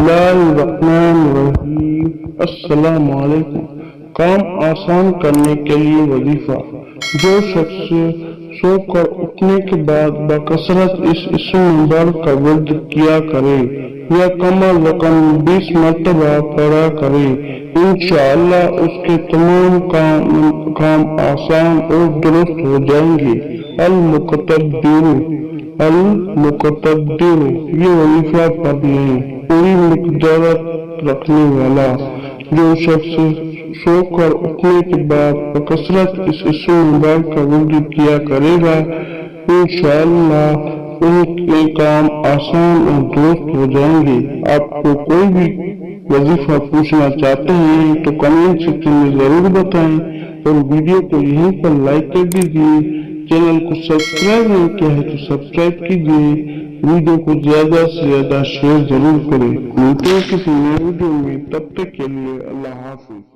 اللہ الرحمن الرحیم۔ السلام علیکم۔ کام آسان کرنے کے لیے وظیفہ۔ جو شخص سو کر اٹھنے کے بعد بکثرت اس اسم نمبر کا ورد کیا کرے یا کم از کم 20 مرتبہ پڑھا کرے، انشاءاللہ اس کے تمام کام آسان اور درست ہو جائیں گے۔ المقتدر یہ وظیفہ پڑھ لیں۔ پوری مقدرت رکھنے والا۔ جو شخص سو کر اٹھنے کے بعد بکثرت اس اسم نمبر کا ورد کیا کرے گا، انشاءاللہ ان کے کام آسان اور درست ہو جائیں گے۔ آپ کو کوئی بھی وظیفہ پوچھنا چاہتے ہیں تو کمنٹ سیکشن میں ضرور بتائیں اور ویڈیو کو یہیں پر لائک کر دیجیے۔ چینل کو سبسکرائب نہیں کیا ہے تو سبسکرائب کیجیے۔ ویڈیو کو زیادہ سے زیادہ شیئر ضرور کریں۔ ملتے ہیں کسی نئے ویڈیو میں، تب تک کے لیے اللہ حافظ۔